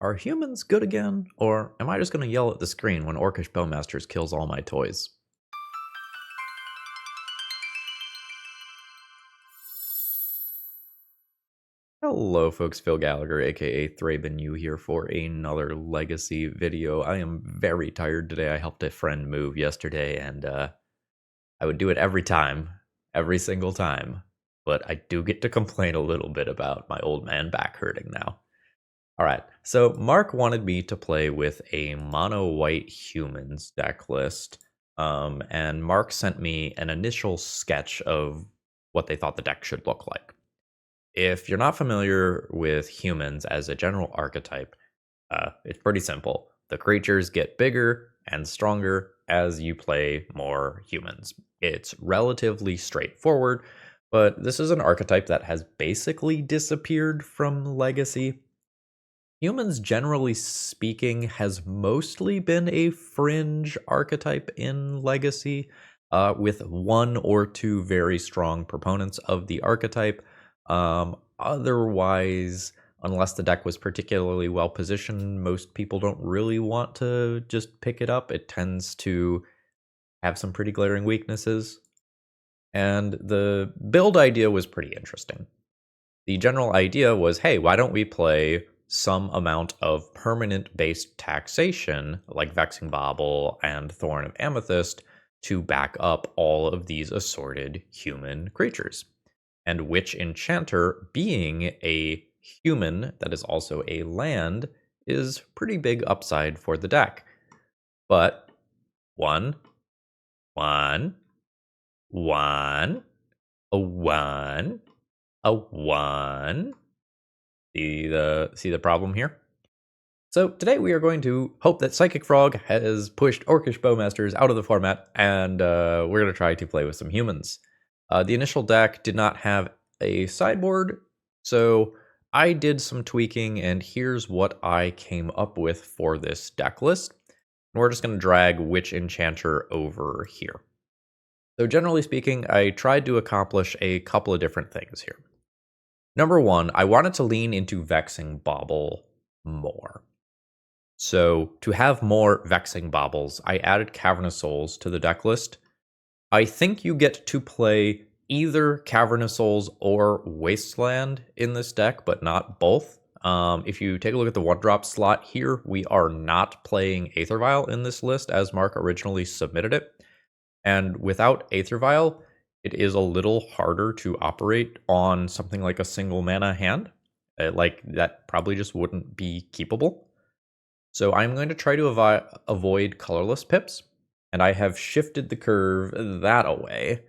Are humans good again, or am I just going to yell at the screen when Orcish Bowmasters kills all my toys? Hello folks, Phil Gallagher aka ThrabenU here for another Legacy video. I am very tired today. I helped a friend move yesterday and I would do it every time, every single time. But I do get to complain a little bit about my old man back hurting now. Alright, so Mark wanted me to play with a mono white humans deck list. And Mark sent me an initial sketch of what they thought the deck should look like. If you're not familiar with humans as a general archetype, it's pretty simple. The creatures get bigger and stronger as you play more humans. It's relatively straightforward, but this is an archetype that has basically disappeared from Legacy. Humans, generally speaking, has mostly been a fringe archetype in Legacy, with one or two very strong proponents of the archetype. Otherwise, unless the deck was particularly well positioned, most people don't really want to just pick it up. It tends to have some pretty glaring weaknesses. And the build idea was pretty interesting. The general idea was, hey, why don't we play some amount of permanent-based taxation, like Vexing Bauble and Thorn of Amethyst, to back up all of these assorted human creatures. And Witch Enchanter, being a human that is also a land, is pretty big upside for the deck. But one, a one. See the problem here? So today we are going to hope that Psychic Frog has pushed Orcish Bowmasters out of the format, and we're going to try to play with some humans. The initial deck did not have a sideboard, so I did some tweaking, and here's what I came up with for this deck list. And we're just going to drag Witch Enchanter over here. So generally speaking, I tried to accomplish a couple of different things here. Number one, I wanted to lean into Vexing Bauble more. So to have more Vexing Baubles, I added Cavernous Souls to the deck list. I think you get to play either Cavernous Souls or Wasteland in this deck, but not both. If you take a look at the 1-drop slot here, we are not playing Aether Vial in this list as Mark originally submitted it. And without Aether Vial, it is a little harder to operate on something like a single mana hand. Like, that probably just wouldn't be keepable. So I'm going to try to avoid colorless pips, and I have shifted the curve that away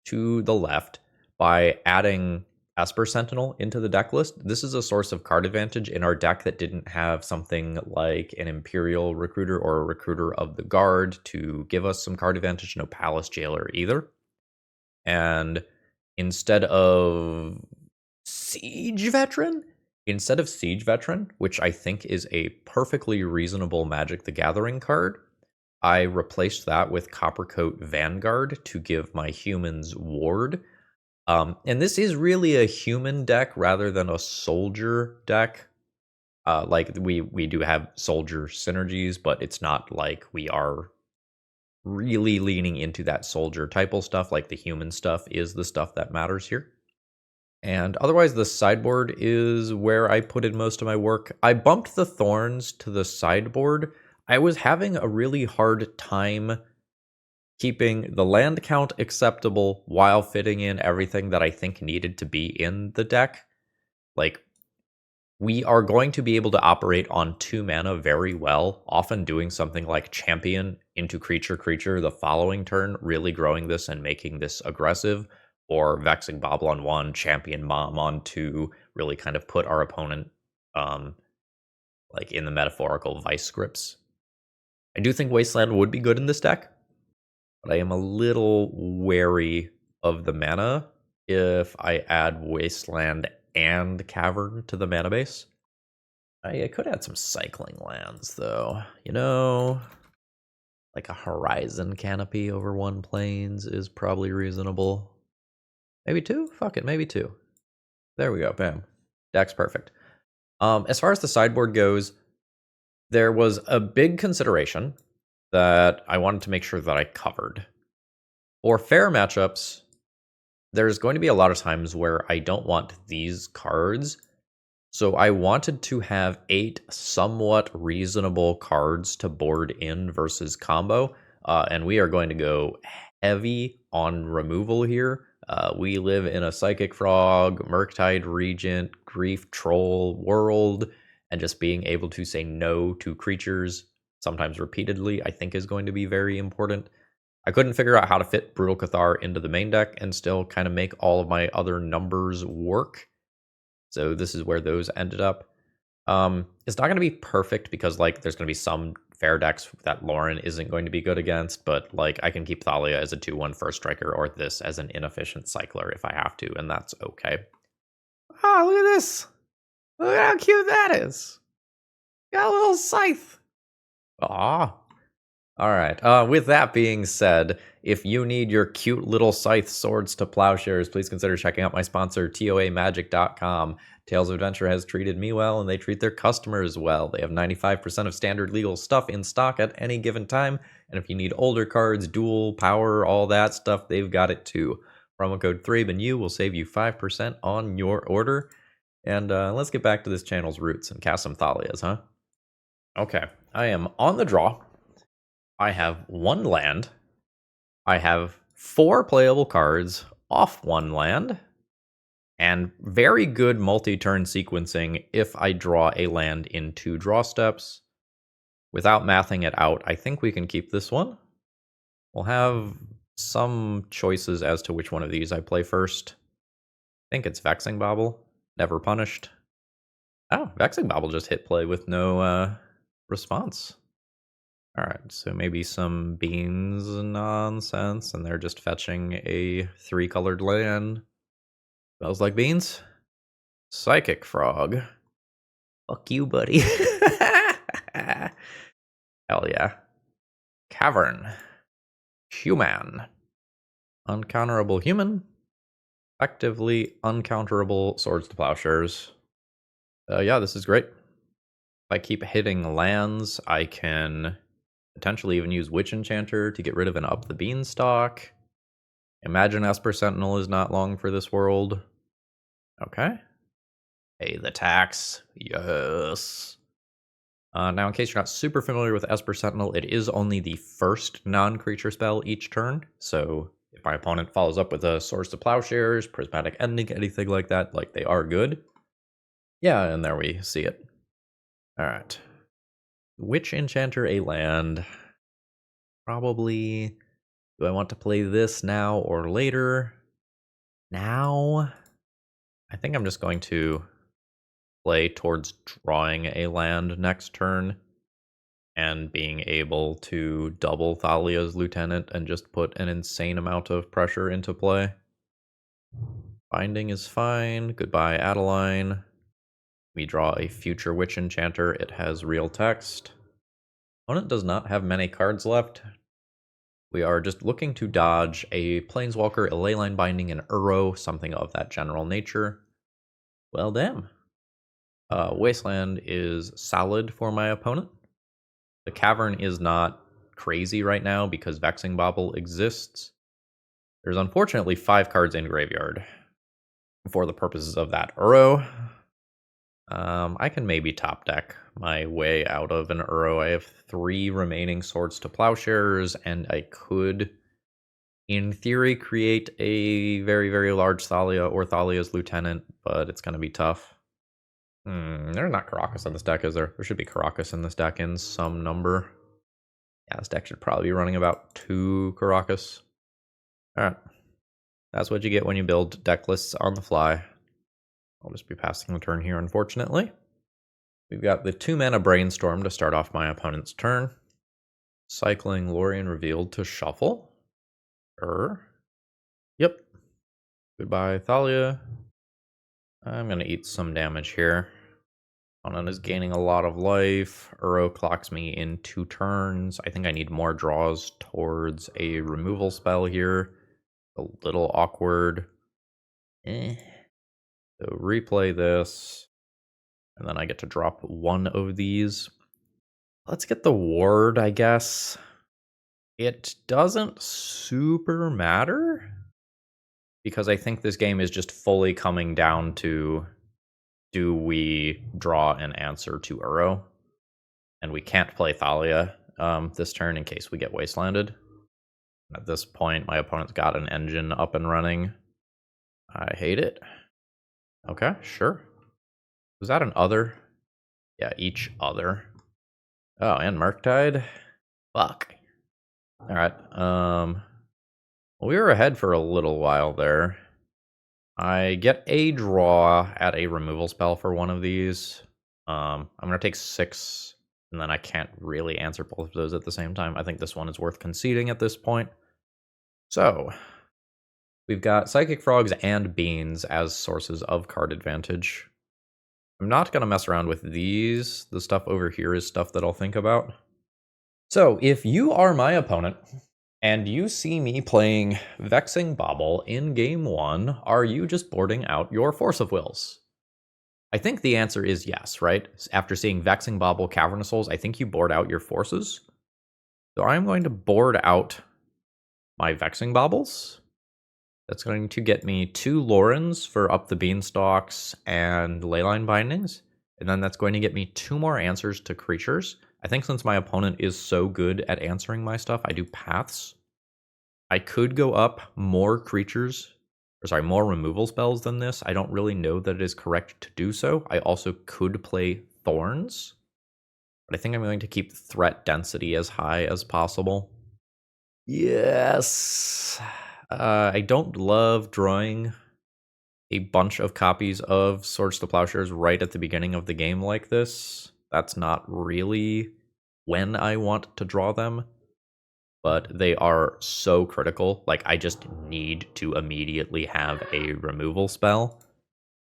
to the left by adding Esper Sentinel into the deck list. This is a source of card advantage in our deck that didn't have something like an Imperial Recruiter or a Recruiter of the Guard to give us some card advantage, no Palace Jailer either. And instead of Siege Veteran, which I think is a perfectly reasonable Magic the Gathering card, I replaced that with Coppercoat Vanguard to give my humans ward. And this is really a human deck rather than a soldier deck. Like we do have soldier synergies, but it's not like we are really leaning into that soldier typal stuff. Like the human stuff is the stuff that matters here. And otherwise, the sideboard is where I put in most of my work. I bumped the thorns to the sideboard. I was having a really hard time keeping the land count acceptable while fitting in everything that I think needed to be in the deck. Like, we are going to be able to operate on 2 mana very well, often doing something like champion into creature the following turn, really growing this and making this aggressive, or Vexing Bauble on 1, champion Mom on 2, really kind of put our opponent like in the metaphorical vice grips. I do think Wasteland would be good in this deck, but I am a little wary of the mana if I add Wasteland and Cavern to the mana base. I could add some cycling lands, though. You know, like a Horizon Canopy over 1 plains is probably reasonable. Maybe 2? Fuck it, maybe 2. There we go, bam. Deck's perfect. As far as the sideboard goes, there was a big consideration that I wanted to make sure that I covered. For fair matchups, there's going to be a lot of times where I don't want these cards. So I wanted to have 8 somewhat reasonable cards to board in versus combo. And we are going to go heavy on removal here. We live in a Psychic Frog, Murktide Regent, Grief Troll world, and just being able to say no to creatures, sometimes repeatedly, I think is going to be very important. I couldn't figure out how to fit Brutal Cathar into the main deck and still kind of make all of my other numbers work. So this is where those ended up. It's not going to be perfect because like there's going to be some fair decks that Lauren isn't going to be good against, but like I can keep Thalia as a 2/1 first striker or this as an inefficient cycler if I have to, and that's okay. Oh, look at this. Look at how cute that is. Got a little scythe. Aw. All right. With that being said, if you need your cute little scythe swords to plowshares, please consider checking out my sponsor, TOAMagic.com. Tales of Adventure has treated me well, and they treat their customers well. They have 95% of standard legal stuff in stock at any given time, and if you need older cards, dual, power, all that stuff, they've got it too. Promo code ThrabenU will save you 5% on your order. And let's get back to this channel's roots and cast some Thalias, huh? Okay, I am on the draw. I have 1 land. I have 4 playable cards off 1 land. And very good multi-turn sequencing if I draw a land in 2 draw steps. Without mathing it out, I think we can keep this one. We'll have some choices as to which one of these I play first. I think it's Vexing Bauble. Never punished. Oh, Vexing Bauble just hit play with no response. Alright, so maybe some beans nonsense, and they're just fetching a 3-colored land. Smells like beans. Psychic Frog. Fuck you, buddy. Hell yeah. Cavern. Human. Uncounterable human. Effectively uncounterable swords to plowshares. Yeah, this is great. If I keep hitting lands, I can potentially even use Witch Enchanter to get rid of an Up the Beanstalk. Imagine Esper Sentinel is not long for this world. Okay. Pay the tax. Yes. Now, in case you're not super familiar with Esper Sentinel, it is only the first non-creature spell each turn. So if my opponent follows up with a Swords to Plowshares, Prismatic Ending, anything like that, like they are good. Yeah, and there we see it. All right. Witch Enchanter a land. Probably. Do I want to play this now or later? Now? I think I'm just going to play towards drawing a land next turn and being able to double Thalia's Lieutenant and just put an insane amount of pressure into play. Binding is fine. Goodbye, Adeline. We draw a future Witch Enchanter. It has real text. Opponent does not have many cards left. We are just looking to dodge a Planeswalker, a Leyline Binding, an Uro, something of that general nature. Well, damn. Wasteland is solid for my opponent. The Cavern is not crazy right now because Vexing Bauble exists. There's unfortunately 5 cards in graveyard for the purposes of that Uro. I can maybe top deck my way out of an Uro. I have 3 remaining Swords to Plowshares, and I could, in theory, create a very, very large Thalia or Thalia's Lieutenant, but it's going to be tough. There's not Karakas in this deck, is there? There should be Karakas in this deck in some number. Yeah, this deck should probably be running about 2 Karakas. Alright. That's what you get when you build deck lists on the fly. I'll just be passing the turn here, unfortunately. We've got the 2-mana Brainstorm to start off my opponent's turn. Cycling Lorien Revealed to shuffle. Yep. Goodbye, Thalia. I'm going to eat some damage here. Opponent is gaining a lot of life. Uro clocks me in 2 turns. I think I need more draws towards a removal spell here. A little awkward. So replay this. And then I get to drop 1 of these. Let's get the ward, I guess. It doesn't super matter, because I think this game is just fully coming down to, do we draw an answer to Uro? And we can't play Thalia this turn in case we get wastelanded. At this point, my opponent's got an engine up and running. I hate it. Okay, sure. Was that an other? Yeah, each other. Oh, and Murktide? Fuck. Alright, we were ahead for a little while there. I get a draw at a removal spell for one of these. I'm gonna take 6, and then I can't really answer both of those at the same time. I think this one is worth conceding at this point. So, we've got Psychic Frogs and Beans as sources of card advantage. I'm not gonna mess around with these. The stuff over here is stuff that I'll think about. So, if you are my opponent, and you see me playing Vexing Bauble in game 1, are you just boarding out your Force of Wills? I think the answer is yes, right? After seeing Vexing Bauble, Cavernous Souls, I think you board out your forces. So I'm going to board out my Vexing Baubles. That's going to get me 2 Lorens for up the Beanstalks and Leyline Bindings. And then that's going to get me 2 more answers to creatures. I think since my opponent is so good at answering my stuff, I do Paths. I could go up more creatures, or sorry, more removal spells than this. I don't really know that it is correct to do so. I also could play Thorns, but I think I'm going to keep threat density as high as possible. Yes. I don't love drawing a bunch of copies of Swords to Plowshares right at the beginning of the game like this. That's not really when I want to draw them, but they are so critical. Like, I just need to immediately have a removal spell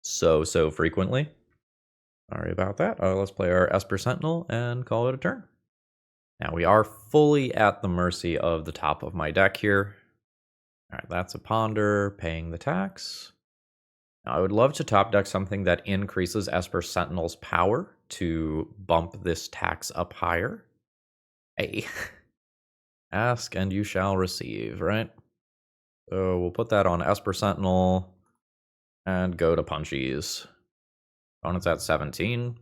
so frequently. Sorry about that. Let's play our Esper Sentinel and call it a turn. Now, we are fully at the mercy of the top of my deck here. All right, that's a Ponder, paying the tax. Now, I would love to top deck something that increases Esper Sentinel's power to bump this tax up higher. Hey. Ask and you shall receive, right? So we'll put that on Esper Sentinel and go to Punchies. Opponent's at 17.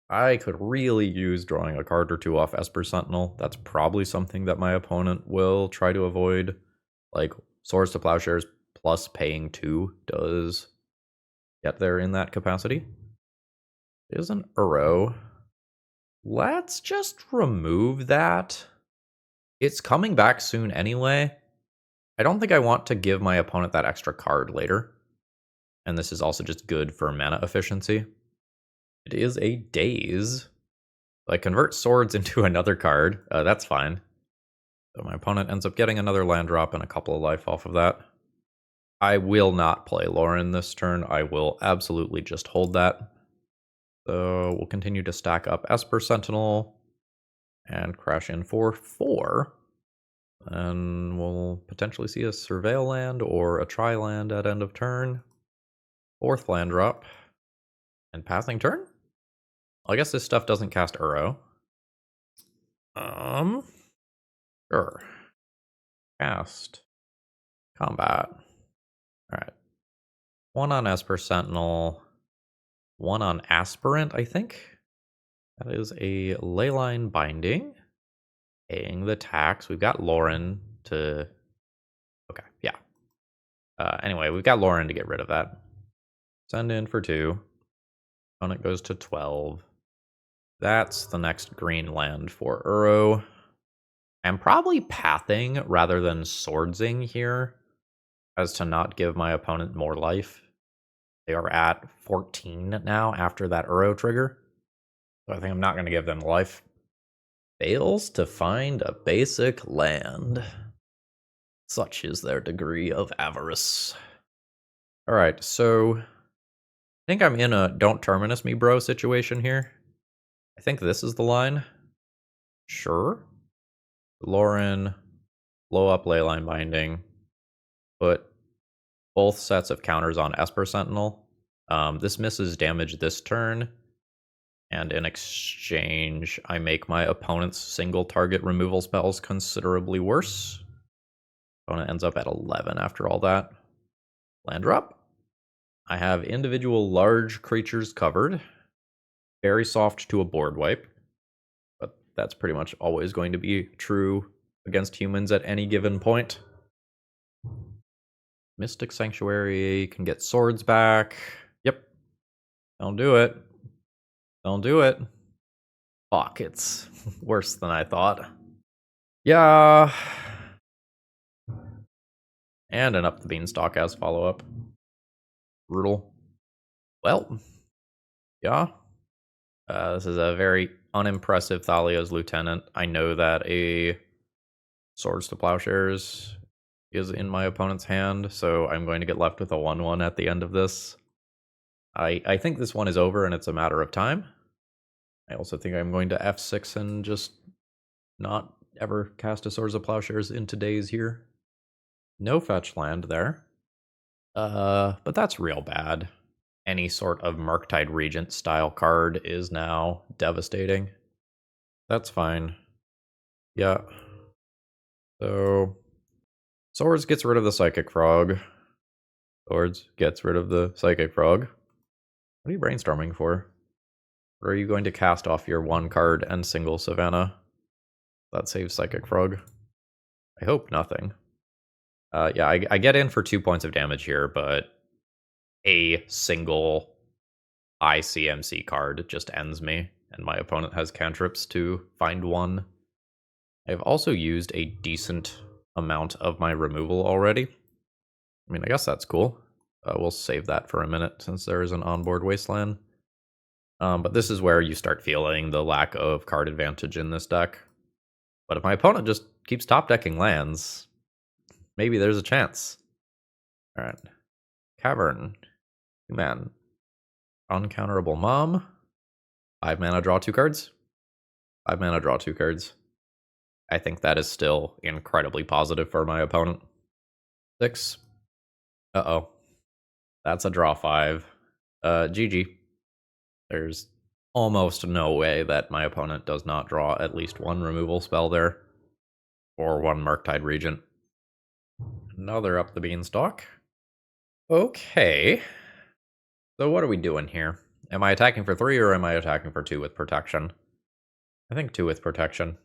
I could really use drawing a card or 2 off Esper Sentinel. That's probably something that my opponent will try to avoid. Like, Swords to Plowshares plus paying 2 does get there in that capacity. It is an Uro. Let's just remove that. It's coming back soon anyway. I don't think I want to give my opponent that extra card later. And this is also just good for mana efficiency. It is a Daze. I convert swords into another card. That's fine. So my opponent ends up getting another land drop and a couple of life off of that. I will not play Lauren this turn. I will absolutely just hold that. So we'll continue to stack up Esper Sentinel and crash in for 4. And we'll potentially see a Surveil land or a Tri-land at end of turn. 4th land drop. And passing turn? I guess this stuff doesn't cast Uro. Sure. Cast. Combat. Alright. 1 on Esper Sentinel. 1 on Aspirant, I think. That is a Leyline Binding. Paying the tax. We've got Lauren to... Okay, yeah. Anyway, we've got Lauren to get rid of that. Send in for 2. Opponent goes to 12. That's the next green land for Uro. I'm probably pathing rather than swordsing here, as to not give my opponent more life. They are at 14 now after that Uro trigger. So I think I'm not going to give them life. Fails to find a basic land. Such is their degree of avarice. Alright, so I think I'm in a don't terminus me bro situation here. I think this is the line. Sure. Lauren, blow up Leyline Binding, put both sets of counters on Esper Sentinel. This misses damage this turn, And in exchange, I make my opponent's single target removal spells considerably worse. Opponent ends up at 11 after all that. Land drop. I have individual large creatures covered. Very soft to a board wipe. But that's pretty much always going to be true against humans at any given point. Mystic Sanctuary can get swords back. Yep. Don't do it. Don't do it. Fuck, it's worse than I thought. Yeah. And an Up the Beanstalk as follow-up. Brutal. Well, yeah. This is a very unimpressive Thalia's Lieutenant. I know that a Swords to Plowshares is in my opponent's hand, so I'm going to get left with a 1-1 at the end of this. I think this one is over and it's a matter of time. I also think I'm going to F6 and just not ever cast a Swords of Plowshares in today's here. No fetch land there. But that's real bad. Any sort of Murktide Regent style card is now devastating. That's fine. Yeah. So, Swords gets rid of the Psychic Frog. Swords gets rid of the Psychic Frog. What are you brainstorming for? Or are you going to cast off your 1 card and single Savannah? That saves Psychic Frog. I hope nothing. Yeah, I get in for 2 points of damage here, but a single ICMC card just ends me, and my opponent has cantrips to find 1. I've also used a decent amount of my removal already. I mean, I guess that's cool. We'll save that for a minute since there is an onboard wasteland. But this is where you start feeling the lack of card advantage in this deck. But if my opponent just keeps top decking lands, maybe there's a chance. Alright. Cavern. 2-man. Uncounterable Mom. 5 mana, draw 2 cards. 5 mana, draw 2 cards. I think that is still incredibly positive for my opponent. 6. Uh-oh. That's a draw 5. GG. There's almost no way that my opponent does not draw at least 1 removal spell there. Or 1 Murktide Regent. Another Up the Beanstalk. Okay. So what are we doing here? Am I attacking for 3 or am I attacking for 2 with protection? I think 2 with protection.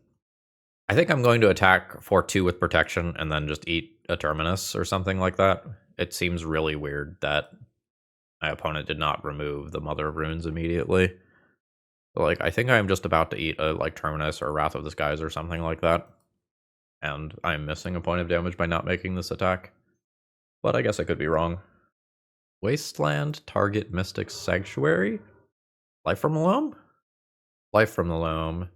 I think I'm going to attack for 2 with protection and then just eat a Terminus or something like that. It seems really weird that my opponent did not remove the Mother of Runes immediately. So, like, I think I'm just about to eat a Terminus or Wrath of the Skies or something like that. And I'm missing a point of damage by not making this attack. But I guess I could be wrong. Wasteland, target Mystic Sanctuary? Life from the Loam? Life from the Loam.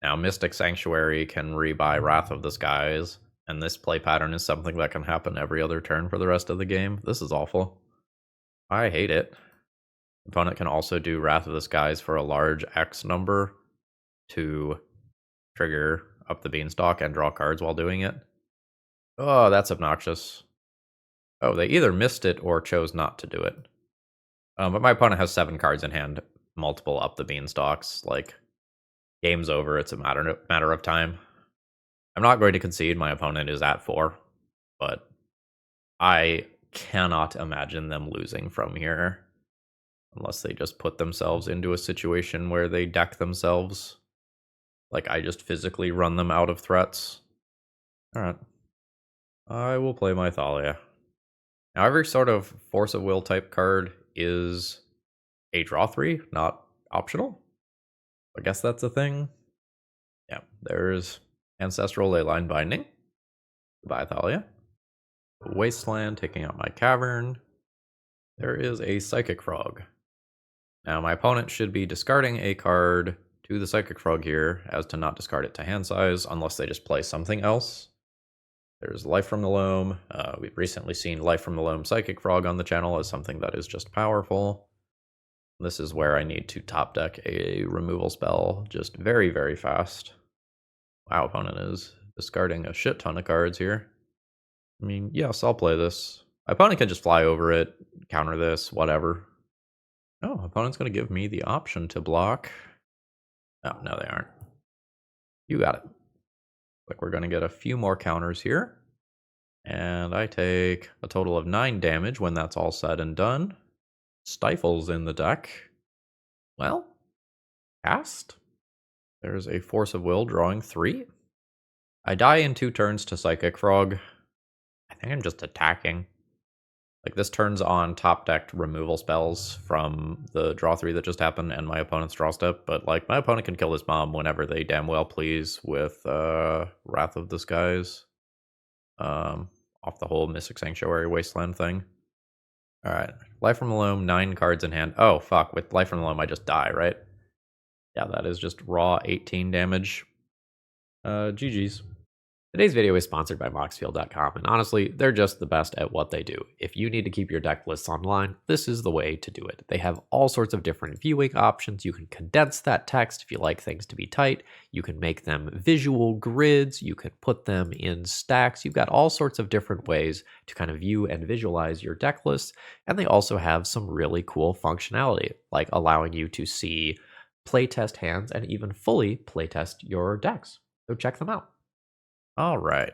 Now, Mystic Sanctuary can rebuy Wrath of the Skies, and this play pattern is something that can happen every other turn for the rest of the game. This is awful. I hate it. Opponent can also do Wrath of the Skies for a large X number to trigger Up the Beanstalk and draw cards while doing it. Oh, that's obnoxious. Oh, they either missed it or chose not to do it. But my opponent has 7 cards in hand, multiple Up the Beanstalks. Like, game's over. It's a matter of time. I'm not going to concede my opponent is at 4, but I cannot imagine them losing from here unless they just put themselves into a situation where they deck themselves. Like, I just physically run them out of threats. Alright. I will play my Thalia. Now, every sort of Force of Will type card is a draw 3, not optional. I guess that's a thing. Yeah, there's Ancestral Leyline Binding. Goodbye, Thalia. Wasteland, taking out my Cavern. There is a Psychic Frog. Now, my opponent should be discarding a card to the Psychic Frog here, as to not discard it to hand size, unless they just play something else. There's Life from the Loam. We've recently seen Life from the Loam Psychic Frog on the channel as something that is just powerful. This is where I need to top deck a removal spell just very, very fast. Wow, opponent is discarding a shit ton of cards here. I mean, yes, I'll play this. My opponent can just fly over it, counter this, whatever. Oh, opponent's going to give me the option to block. Oh, no, they aren't. You got it. Like we're going to get a few more counters here. And I take a total of 9 damage when that's all said and done. Stifles in the deck. Well, cast. There's a Force of Will drawing 3. I die in 2 turns to Psychic Frog. I think I'm just attacking. Like this turns on top decked removal spells from the draw 3 that just happened and my opponent's draw step, but like my opponent can kill this mom whenever they damn well please with Wrath of the Skies. Off the whole Mystic Sanctuary Wasteland thing. Alright. Life from the Loam, 9 cards in hand. Oh fuck, with Life from the Loam I just die, right? Yeah, that is just raw 18 damage. GG's. Today's video is sponsored by Moxfield.com, and honestly, they're just the best at what they do. If you need to keep your deck lists online, this is the way to do it. They have all sorts of different viewing options. You can condense that text if you like things to be tight. You can make them visual grids. You can put them in stacks. You've got all sorts of different ways to kind of view and visualize your deck lists, and they also have some really cool functionality, like allowing you to see playtest hands and even fully playtest your decks. So check them out. All right.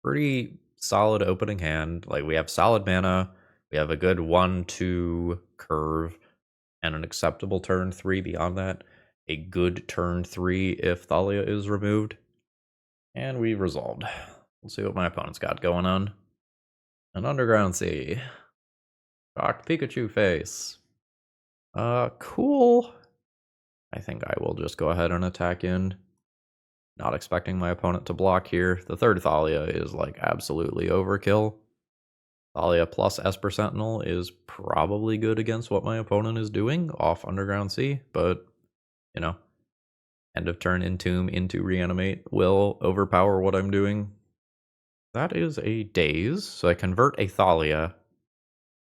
Pretty solid opening hand. Like we have solid mana. We have a good 1-2 curve and an acceptable turn 3 beyond that. A good turn 3 if Thalia is removed. And we resolved. Let's see what my opponent's got going on. An Underground Sea. Shocked Pikachu face. Cool. I think I will just go ahead and attack in. Not expecting my opponent to block here. The third Thalia is like absolutely overkill. Thalia plus Esper Sentinel is probably good against what my opponent is doing off Underground Sea, but you know, end of turn Entomb into Reanimate will overpower what I'm doing. That is a Daze, so I convert a Thalia.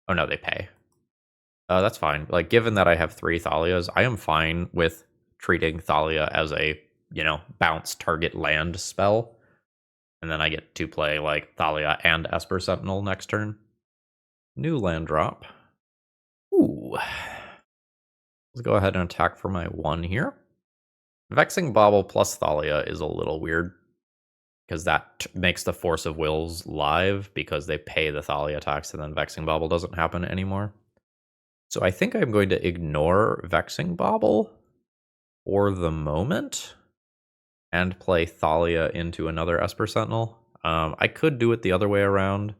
Oh no, they pay. That's fine. Like given that I have 3 Thalias, I am fine with treating Thalia as a bounce target land spell. And then I get to play like Thalia and Esper Sentinel next turn. New land drop. Ooh. Let's go ahead and attack for my 1 here. Vexing Bauble plus Thalia is a little weird. Because that makes the Force of Wills live because they pay the Thalia tax and then Vexing Bauble doesn't happen anymore. So I think I'm going to ignore Vexing Bauble for the moment and play Thalia into another Esper Sentinel. I could do it the other way around.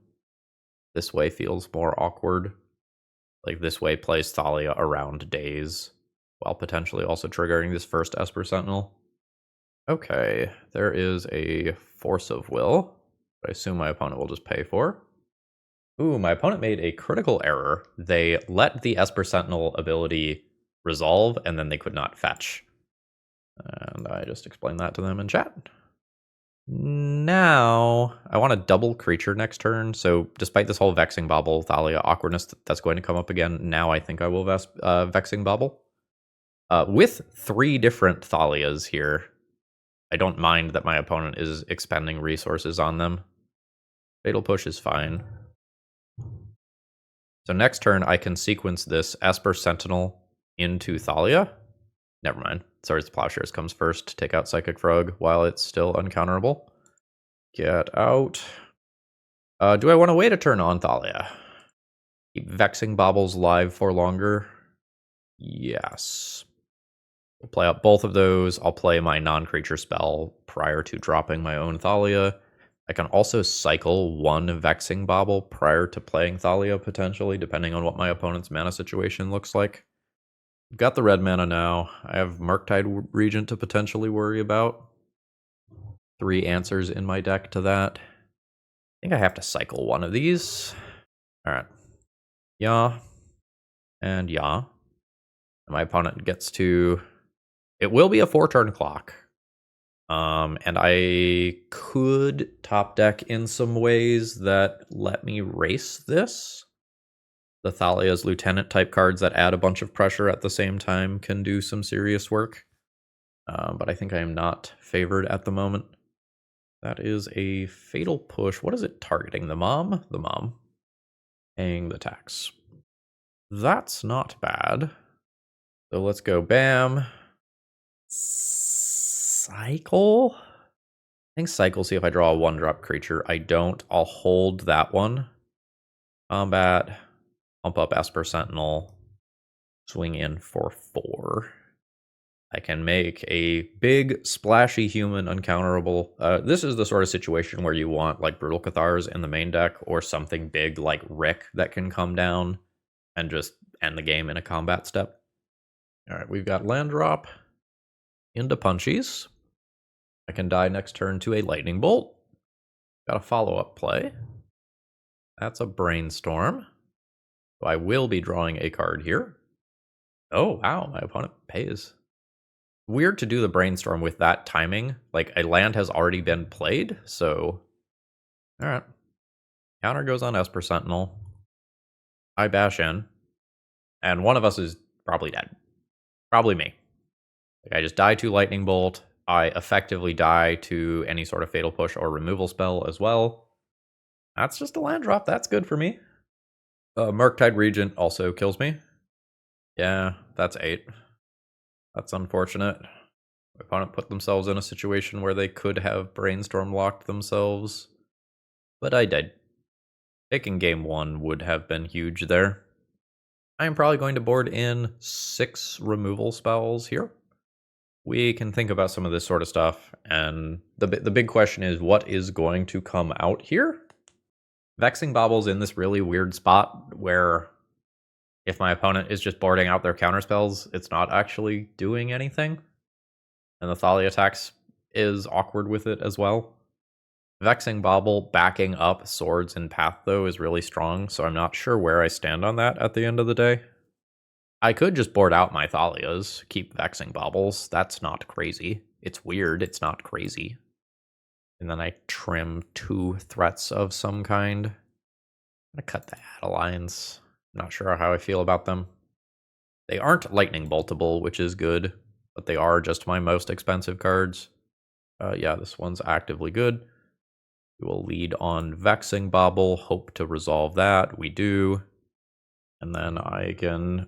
This way feels more awkward. Like this way plays Thalia around Daze, while potentially also triggering this first Esper Sentinel. Okay, there is a Force of Will. I assume my opponent will just pay for. Ooh, my opponent made a critical error. They let the Esper Sentinel ability resolve, and then they could not fetch. And I just explained that to them in chat. Now, I want a double creature next turn, so despite this whole Vexing Bauble, Thalia awkwardness that's going to come up again, now I think I will Vexing Bauble. With 3 different Thalias here, I don't mind that my opponent is expending resources on them. Fatal Push is fine. So next turn, I can sequence this Esper Sentinel into Thalia. Never mind. Swords to Plowshares comes first to take out Psychic Frog while it's still uncounterable. Get out. Do I want to wait a turn on Thalia? Keep Vexing Baubles live for longer? Yes. We'll play out both of those. I'll play my non-creature spell prior to dropping my own Thalia. I can also cycle 1 Vexing Bauble prior to playing Thalia, potentially, depending on what my opponent's mana situation looks like. I've got the red mana now. I have Murktide Regent to potentially worry about. 3 answers in my deck to that. I think I have to cycle 1 of these. Alright. Yeah. And yeah. My opponent gets to... It will be a 4-turn clock. And I could top deck in some ways that let me race this. The Thalia's Lieutenant type cards that add a bunch of pressure at the same time can do some serious work. But I think I am not favored at the moment. That is a Fatal Push. What is it targeting? The mom? The mom. Paying the tax. That's not bad. So let's go bam. Cycle? I think cycle, see if I draw a 1-drop creature. I don't. I'll hold that one. Combat. Pump up Esper Sentinel. Swing in for 4. I can make a big, splashy human uncounterable. This is the sort of situation where you want like Brutal Cathars in the main deck, or something big like Rick that can come down and just end the game in a combat step. All right, we've got land drop into punchies. I can die next turn to a lightning bolt. Got a follow-up play. That's a brainstorm. So I will be drawing a card here. Oh, wow, my opponent pays. Weird to do the brainstorm with that timing. Like, a land has already been played, so... Alright. Counter goes on Esper Sentinel. I bash in. And one of us is probably dead. Probably me. Like, I just die to Lightning Bolt. I effectively die to any sort of Fatal Push or removal spell as well. That's just a land drop. That's good for me. Murktide Regent also kills me. Yeah, that's 8. That's unfortunate. My opponent put themselves in a situation where they could have brainstorm locked themselves. But I did. Taking game 1 would have been huge there. I am probably going to board in 6 removal spells here. We can think about some of this sort of stuff, and the big question is, what is going to come out here? Vexing Bauble's in this really weird spot where if my opponent is just boarding out their counterspells, it's not actually doing anything. And the Thalia tax is awkward with it as well. Vexing Bauble backing up Swords in Path, though, is really strong, so I'm not sure where I stand on that at the end of the day. I could just board out my Thalias, keep Vexing Baubles. That's not crazy. It's weird, it's not crazy. And then I trim 2 threats of some kind. I'm gonna cut the Adelines. Not sure how I feel about them. They aren't lightning boltable, which is good, but they are just my most expensive cards. Yeah, this one's actively good. We will lead on Vexing Bauble, hope to resolve that. We do. And then I can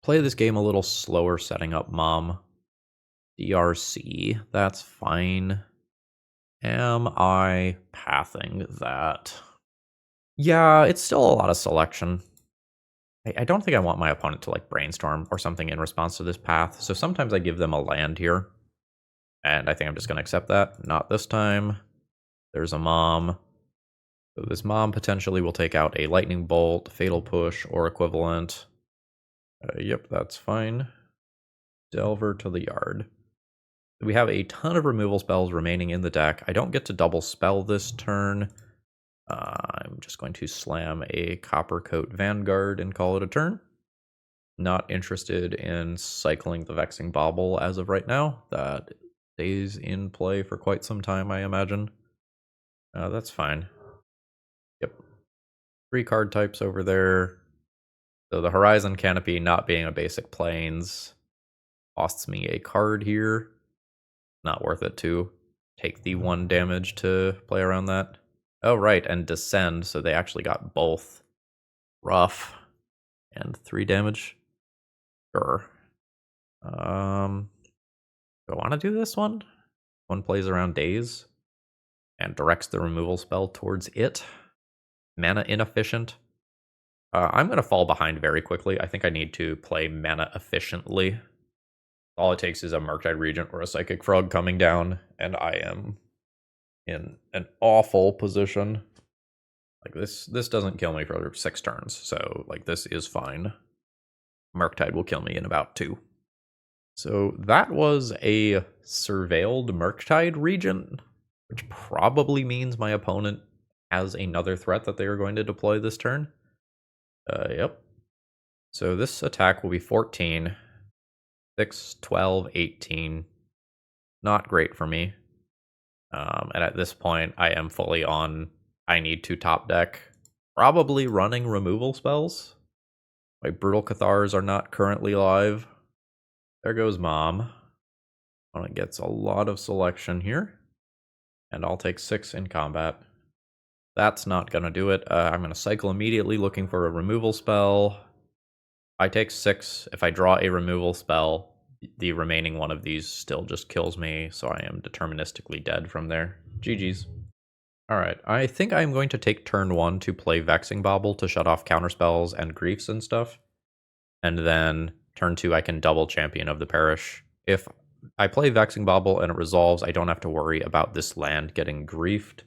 play this game a little slower, setting up Mom. DRC, that's fine. Am I pathing that? Yeah, it's still a lot of selection. I don't think I want my opponent to like brainstorm or something in response to this path, so sometimes I give them a land here. And I think I'm just going to accept that. Not this time. There's a Mom. So this Mom potentially will take out a Lightning Bolt, Fatal Push, or equivalent. Yep, that's fine. Delver to the yard. We have a ton of removal spells remaining in the deck. I don't get to double spell this turn. I'm just going to slam a Coppercoat Vanguard and call it a turn. Not interested in cycling the Vexing Bauble as of right now. That stays in play for quite some time, I imagine. That's fine. Yep. 3 card types over there. So the Horizon Canopy not being a basic plains costs me a card here. Not worth it to take the 1 damage to play around that. Oh, right, and Descend, so they actually got both rough and 3 damage. Sure. Do I want to do this one? One plays around Daze and directs the removal spell towards it. Mana inefficient. I'm going to fall behind very quickly. I think I need to play mana efficiently. All it takes is a Murktide Regent or a Psychic Frog coming down, and I am in an awful position. Like, this doesn't kill me for 6 turns, so, like, this is fine. Murktide will kill me in about 2. So that was a Surveilled Murktide Regent, which probably means my opponent has another threat that they are going to deploy this turn. Yep. So this attack will be 14. 6, 12, 18. Not great for me. And at this point, I am fully on. I need to top deck. Probably running removal spells. My Brutal Cathars are not currently live. There goes Mom. Opponent gets a lot of selection here. And I'll take 6 in combat. That's not going to do it. I'm going to cycle immediately looking for a removal spell. I take 6. If I draw a removal spell, the remaining one of these still just kills me, so I am deterministically dead from there. GG's. Alright, I think I'm going to take turn 1 to play Vexing Bauble to shut off counterspells and griefs and stuff. And then turn 2 I can double Champion of the Parish. If I play Vexing Bauble and it resolves, I don't have to worry about this land getting griefed,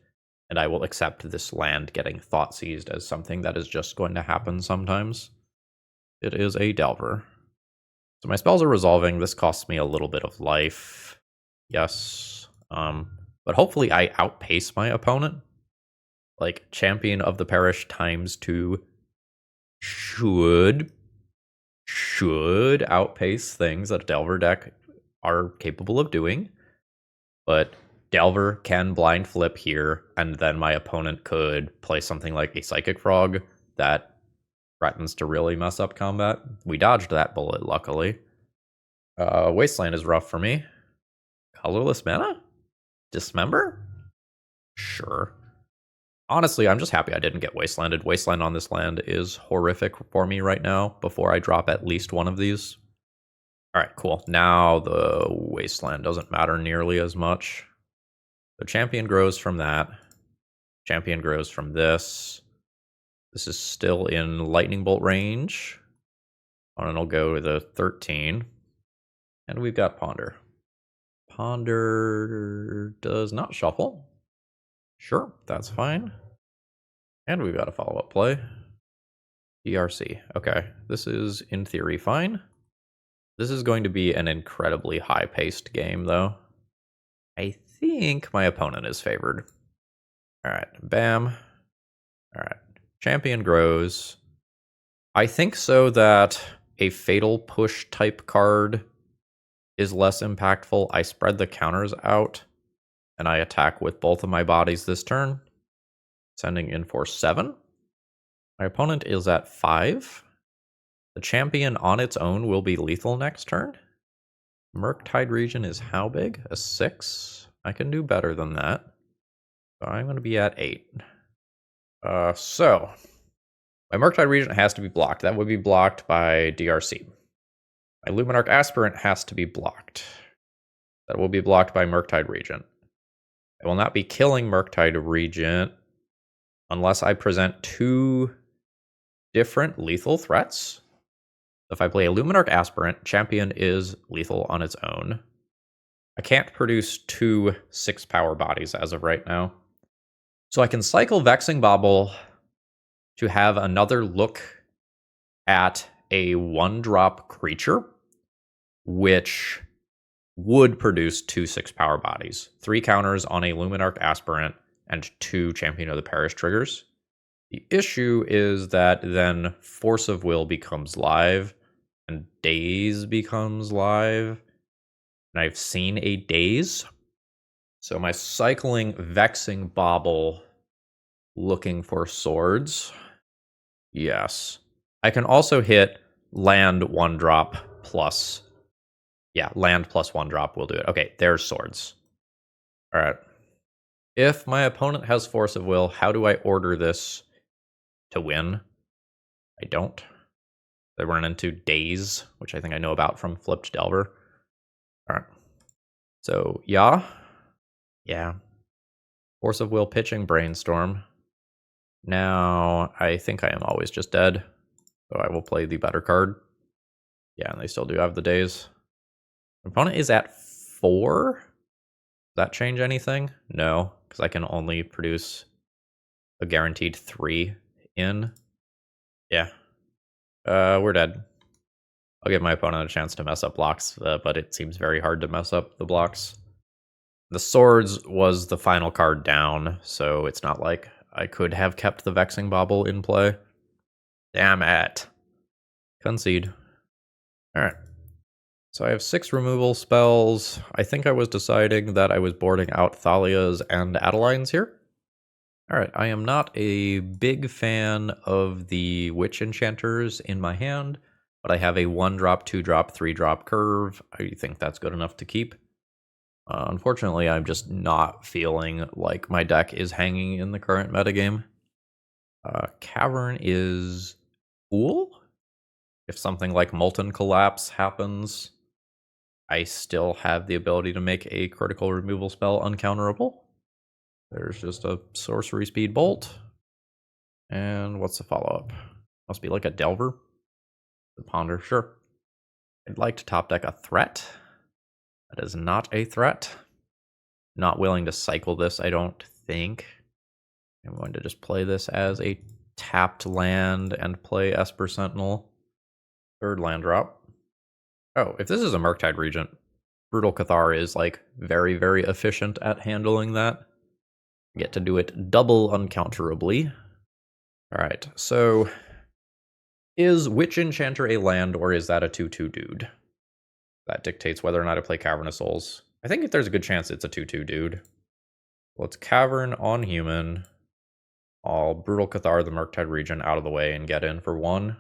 and I will accept this land getting thought seized as something that is just going to happen sometimes. It is a Delver. So my spells are resolving. This costs me a little bit of life. Yes. But hopefully I outpace my opponent. Like, Champion of the Parish times 2 should outpace things that a Delver deck are capable of doing. But Delver can blind flip here, and then my opponent could play something like a Psychic Frog that threatens to really mess up combat. We dodged that bullet, luckily. Wasteland is rough for me. Colorless mana? Dismember? Sure. Honestly, I'm just happy I didn't get Wastelanded. Wasteland on this land is horrific for me right now before I drop at least one of these. Alright, cool. Now the Wasteland doesn't matter nearly as much. So Champion grows from that. Champion grows from this. This is still in Lightning Bolt range. And it'll go to the 13. And we've got Ponder. Ponder does not shuffle. Sure, that's fine. And we've got a follow-up play. DRC. Okay, this is, in theory, fine. This is going to be an incredibly high-paced game, though. I think my opponent is favored. Alright, bam. Alright, Champion grows. I think so that a Fatal Push type card is less impactful. I spread the counters out, and I attack with both of my bodies this turn, sending in for 7. My opponent is at 5. The Champion on its own will be lethal next turn. Murktide region is how big? A 6? I can do better than that. So I'm going to be at 8. So my Murktide region has to be blocked. That would be blocked by DRC. My Luminarch Aspirant has to be blocked. That will be blocked by Murktide Regent. I will not be killing Murktide Regent unless I present 2 different lethal threats. If I play a Luminarch Aspirant, Champion is lethal on its own. I can't produce 2 6-power bodies as of right now. So I can cycle Vexing Bauble to have another look at a 1-drop creature, which would produce 2 6-power bodies. 3 counters on a Luminarch Aspirant and 2 Champion of the Parish triggers. The issue is that then Force of Will becomes live, and Daze becomes live. And I've seen a Daze. So my cycling Vexing Bauble looking for swords. Yes. I can also hit land 1-drop plus. Yeah, land plus 1-drop will do it. Okay, there's swords. Alright. If my opponent has Force of Will, how do I order this to win? I don't. They run into Daze, which I think I know about from Flipped Delver. Alright. So, yeah. Yeah. Force of Will pitching Brainstorm. Now, I think I am always just dead. So I will play the better card. Yeah, and they still do have the Daze. My opponent is at 4. Does that change anything? No, because I can only produce a guaranteed 3 in. Yeah. We're dead. I'll give my opponent a chance to mess up blocks, but it seems very hard to mess up the blocks. The swords was the final card down, so it's not like I could have kept the Vexing Bauble in play. Damn it. Concede. Alright. So I have 6 removal spells. I think I was deciding that I was boarding out Thalia's and Adeline's here. Alright, I am not a big fan of the Witch Enchanters in my hand, but I have a 1-drop, 2-drop, 3-drop curve. I think that's good enough to keep. Unfortunately, I'm just not feeling like my deck is hanging in the current metagame. Cavern is cool. If something like Molten Collapse happens, I still have the ability to make a critical removal spell uncounterable. There's just a sorcery speed bolt. And what's the follow-up? Must be like a Delver. The Ponder, sure. I'd like to top deck a threat. That is not a threat. Not willing to cycle this, I don't think. I'm going to just play this as a tapped land and play Esper Sentinel. Third land drop. Oh, if this is a Murktide Regent, Brutal Cathar is like very, very efficient at handling that. Get to do it double uncounterably. Alright, so is Witch Enchanter a land or is that a 2/2 dude? That dictates whether or not I play Cavern of Souls. I think if there's a good chance it's a 2/2 dude. Let's Cavern on human. I'll Brutal Cathar the Murktide Regent out of the way and get in for 1.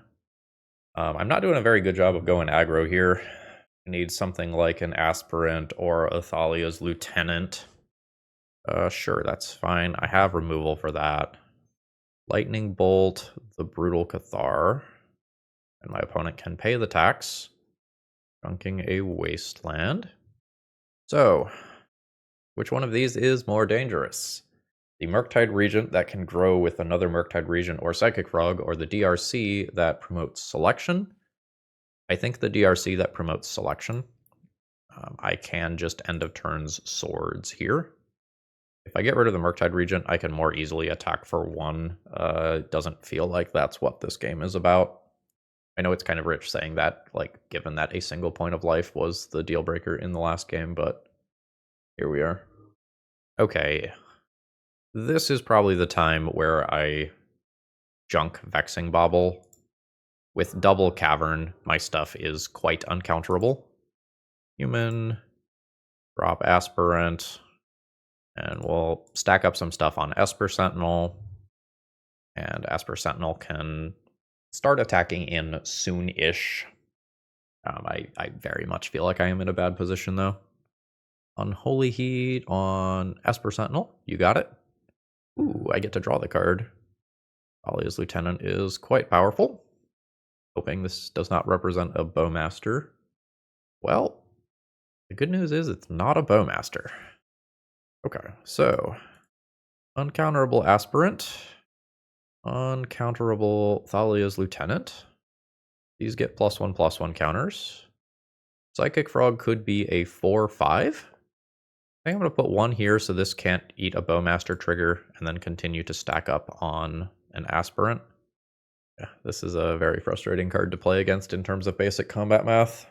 I'm not doing a very good job of going aggro here. I need something like an Aspirant or a Thalia's Lieutenant. Sure, that's fine. I have removal for that. Lightning Bolt the Brutal Cathar. And my opponent can pay the tax. Chunking a Wasteland. So, which one of these is more dangerous? The Murktide Regent that can grow with another Murktide Regent or Psychic Frog, or the DRC that promotes selection? I think the DRC that promotes selection. I can just end of turns swords here. If I get rid of the Murktide Regent, I can more easily attack for 1. It doesn't feel like that's what this game is about. I know it's kind of rich saying that, like, given that a single point of life was the deal breaker in the last game, but here we are. Okay. This is probably the time where I junk Vexing Bauble. With double Cavern, my stuff is quite uncounterable. Human, drop Aspirant, and we'll stack up some stuff on Esper Sentinel. And Esper Sentinel can start attacking in soon-ish. I very much feel like I am in a bad position, though. Unholy Heat on Esper Sentinel. You got it. Ooh, I get to draw the card. Thalia's Lieutenant is quite powerful. Hoping this does not represent a Bowmaster. Well, the good news is it's not a Bowmaster. Okay, so uncounterable Aspirant. Uncounterable Thalia's Lieutenant. These get +1/+1 counters. Psychic Frog could be a 4/5. I think I'm going to put 1 here so this can't eat a Bowmaster trigger and then continue to stack up on an Aspirant. Yeah, this is a very frustrating card to play against in terms of basic combat math.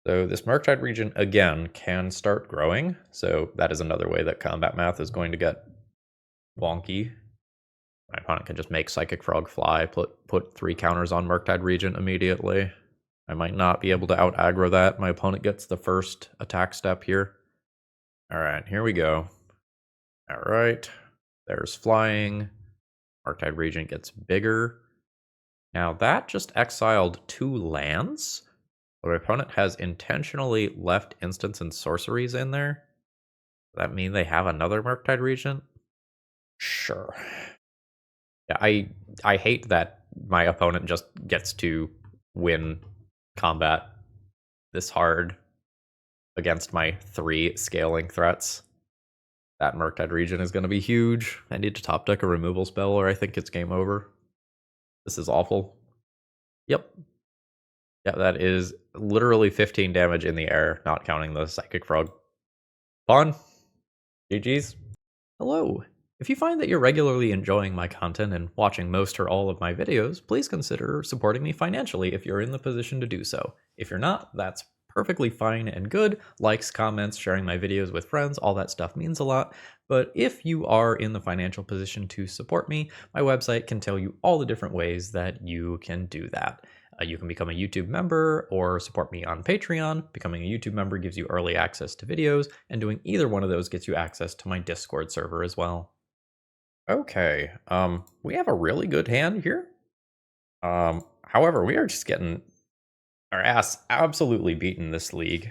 So this Murktide Regent, again, can start growing. So that is another way that combat math is going to get wonky. My opponent can just make Psychic Frog fly, put 3 counters on Murktide Regent immediately. I might not be able to out-aggro that. My opponent gets the first attack step here. Alright, here we go. Alright, there's flying. Murktide Regent gets bigger. Now that just exiled 2 lands. My opponent has intentionally left instants and sorceries in there. Does that mean they have another Murktide Regent? Sure. Yeah, I hate that my opponent just gets to win combat this hard against my 3 scaling threats. That Murktide Regent is going to be huge. I need to top deck a removal spell or I think it's game over. This is awful. Yep. Yeah, that is literally 15 damage in the air, not counting the Psychic Frog. Fun. GG's. Hello. If you find that you're regularly enjoying my content and watching most or all of my videos, please consider supporting me financially if you're in the position to do so. If you're not, that's perfectly fine and good. Likes, comments, sharing my videos with friends, all that stuff means a lot. But if you are in the financial position to support me, my website can tell you all the different ways that you can do that. You can become a YouTube member or support me on Patreon. Becoming a YouTube member gives you early access to videos, and doing either one of those gets you access to my Discord server as well. Okay, we have a really good hand here. However, we are just getting our ass absolutely beaten this league.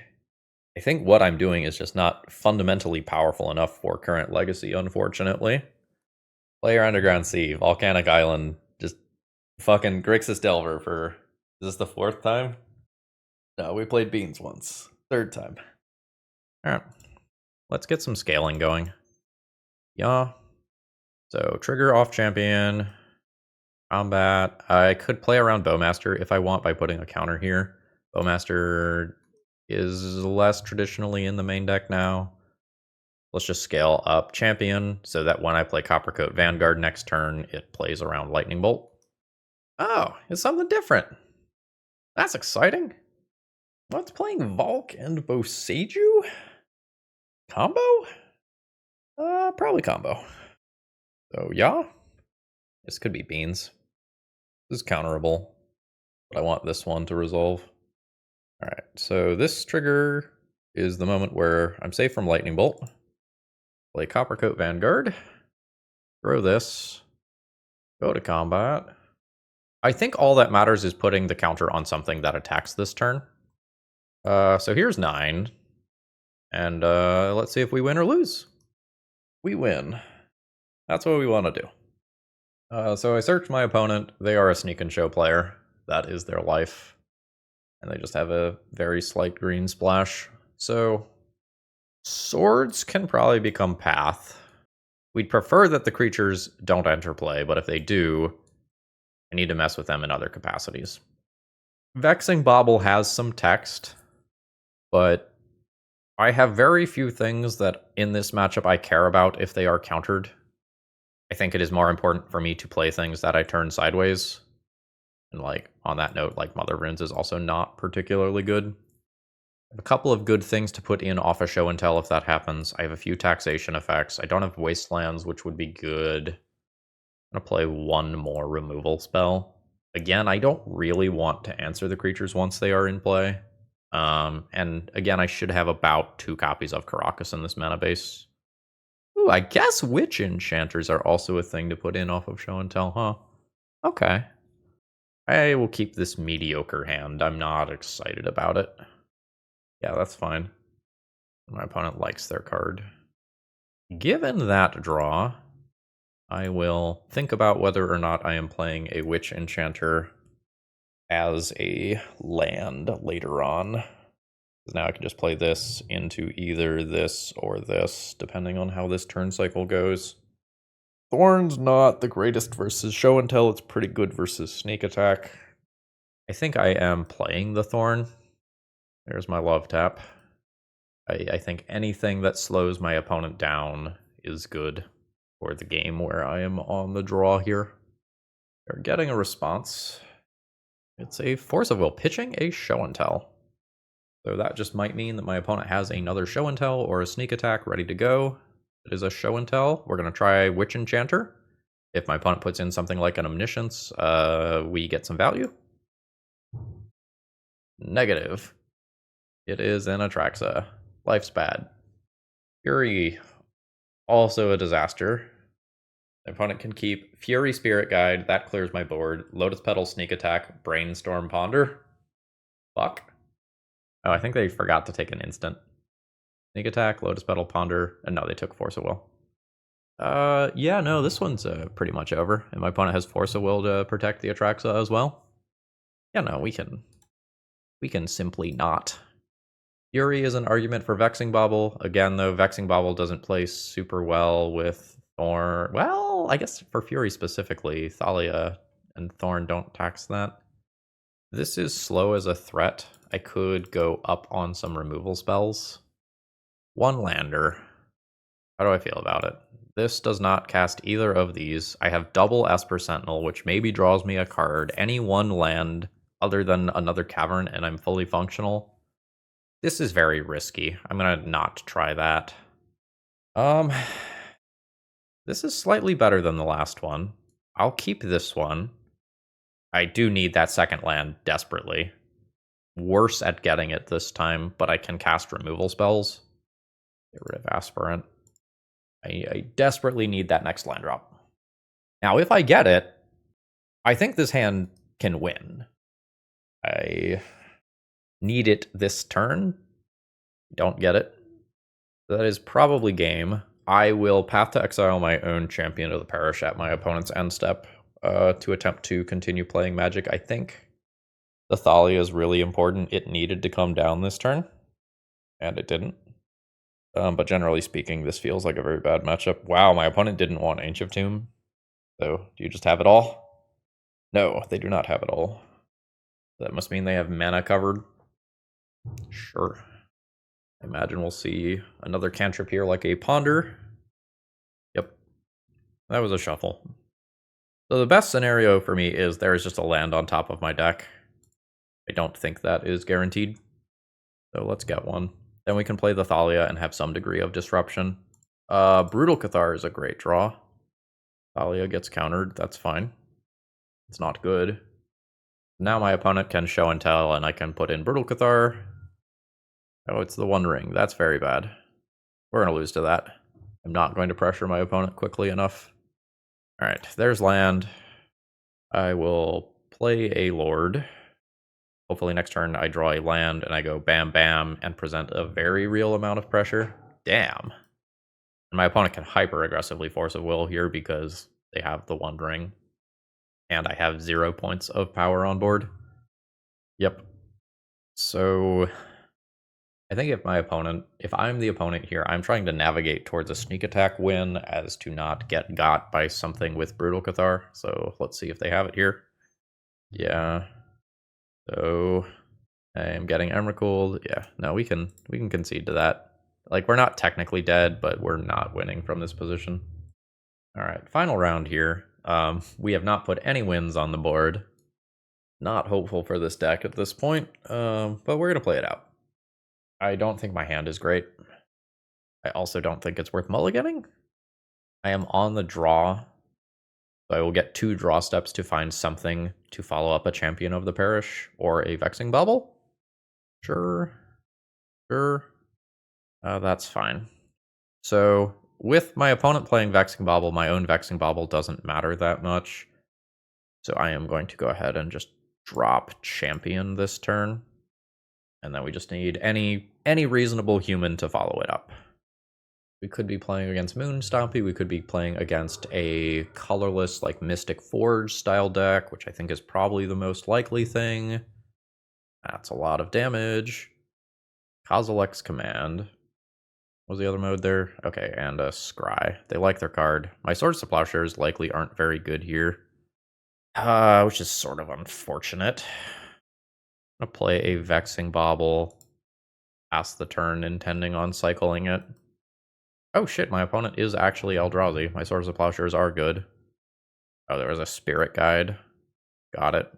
I think what I'm doing is just not fundamentally powerful enough for current legacy, unfortunately. Player Underground Sea, Volcanic Island, just fucking Grixis Delver for Is this the fourth time? No, we played beans once. Third time. Alright. Let's get some scaling going. Yeah. So, trigger off champion. Combat. I could play around Bowmaster if I want by putting a counter here. Bowmaster is less traditionally in the main deck now. Let's just scale up champion so that when I play Coppercoat Vanguard next turn, it plays around Lightning Bolt. Oh, it's something different. That's exciting. What's playing Valk and Boseiju? Combo? Probably combo. So, yeah. This could be beans. This is counterable, but I want this one to resolve. Alright, so this trigger is the moment where I'm safe from Lightning Bolt. Play Coppercoat Vanguard. Throw this. Go to combat. I think all that matters is putting the counter on something that attacks this turn. So here's 9. And let's see if we win or lose. We win. That's what we want to do. So I searched my opponent. They are a sneak and show player. That is their life. And they just have a very slight green splash. So swords can probably become path. We'd prefer that the creatures don't enter play, but if they do, I need to mess with them in other capacities. Vexing Bauble has some text, but I have very few things that in this matchup I care about if they are countered. I think it is more important for me to play things that I turn sideways. And like on that note, like Mother Runes is also not particularly good. I have a couple of good things to put in off a show and tell if that happens. I have a few taxation effects. I don't have Wastelands, which would be good. I'm going to play one more removal spell. Again, I don't really want to answer the creatures once they are in play. And again, I should have about 2 copies of Karakas in this mana base. Ooh, I guess Witch Enchanters are also a thing to put in off of show and tell, huh? Okay. I will keep this mediocre hand. I'm not excited about it. Yeah, that's fine. My opponent likes their card. Given that draw, I will think about whether or not I am playing a Witch Enchanter as a land later on. Now I can just play this into either this or this, depending on how this turn cycle goes. Thorn's not the greatest versus show and tell. It's pretty good versus sneak attack. I think I am playing the Thorn. There's my love tap. I think anything that slows my opponent down is good for the game where I am on the draw here. They're getting a response. It's a Force of Will, pitching a show and tell. So that just might mean that my opponent has another show and tell or a sneak attack ready to go. It is a show and tell. We're going to try Witch Enchanter. If my opponent puts in something like an Omniscience, we get some value. Negative. It is an Atraxa. Life's bad. Fury, also a disaster. My opponent can keep Fury Spirit Guide. That clears my board. Lotus Petal, Sneak Attack, Brainstorm, Ponder. Fuck. Oh, I think they forgot to take an instant. Sneak Attack, Lotus Petal, Ponder, and no, they took Force of Will. Yeah, no, this one's pretty much over, and my opponent has Force of Will to protect the Atraxa as well. Yeah, no, we can simply not. Fury is an argument for Vexing Bauble. Again, though, Vexing Bauble doesn't play super well with Thorn. Well, I guess for Fury specifically, Thalia and Thorn don't tax that. This is slow as a threat. I could go up on some removal spells. One lander. How do I feel about it? This does not cast either of these. I have double Esper Sentinel, which maybe draws me a card. Any one land other than another cavern, and I'm fully functional. This is very risky. I'm gonna not try that. This is slightly better than the last one. I'll keep this one. I do need that second land desperately. Worse at getting it this time, but I can cast removal spells. Get rid of Aspirant. I desperately need that next land drop. Now, if I get it, I think this hand can win. I need it this turn. Don't get it. That is probably game. I will path to exile my own Champion of the Parish at my opponent's end step to attempt to continue playing Magic, I think. The Thalia is really important. It needed to come down this turn, and it didn't. But generally speaking, this feels like a very bad matchup. Wow, my opponent didn't want Ancient Tomb. So, do you just have it all? No, they do not have it all. That must mean they have mana covered. Sure. I imagine we'll see another cantrip here like a Ponder. Yep. That was a shuffle. So the best scenario for me is there is just a land on top of my deck. I don't think that is guaranteed. So let's get one. Then we can play the Thalia and have some degree of disruption. Brutal Cathar is a great draw. Thalia gets countered, that's fine. It's not good. Now my opponent can show and tell, and I can put in Brutal Cathar. Oh, it's the One Ring. That's very bad. We're going to lose to that. I'm not going to pressure my opponent quickly enough. Alright, there's land. I will play a Lord. Hopefully next turn I draw a land and I go bam bam and present a very real amount of pressure. Damn. And my opponent can hyper aggressively force a will here because they have the One Ring. And I have 0 points of power on board. Yep. So I think if I'm the opponent here, I'm trying to navigate towards a sneak attack win as to not get got by something with Brutal Cathar. So let's see if they have it here. Yeah. So I am getting Emrakul. Yeah, no, we can concede to that. Like, we're not technically dead, but we're not winning from this position. All right, final round here. We have not put any wins on the board. Not hopeful for this deck at this point, but we're going to play it out. I don't think my hand is great. I also don't think it's worth mulliganing. I am on the draw, so I will get 2 draw steps to find something to follow up a Champion of the Parish or a Vexing Bauble. Sure. That's fine. So with my opponent playing Vexing Bauble, my own Vexing Bauble doesn't matter that much. So I am going to go ahead and just drop Champion this turn. And then we just need any reasonable human to follow it up. We could be playing against Moon Stompy. We could be playing against a colorless, like, Mystic Forge style deck, which I think is probably the most likely thing. That's a lot of damage. Kozilek's Command. What was the other mode there? Okay, and a Scry. They like their card. My Swords to Plowshares likely aren't very good here. Which is sort of unfortunate. I'm gonna play a Vexing Bauble. Pass the turn, intending on cycling it. Oh shit, my opponent is actually Eldrazi. My Swords to Plowshares are good. Oh, there was a Spirit Guide. Got it.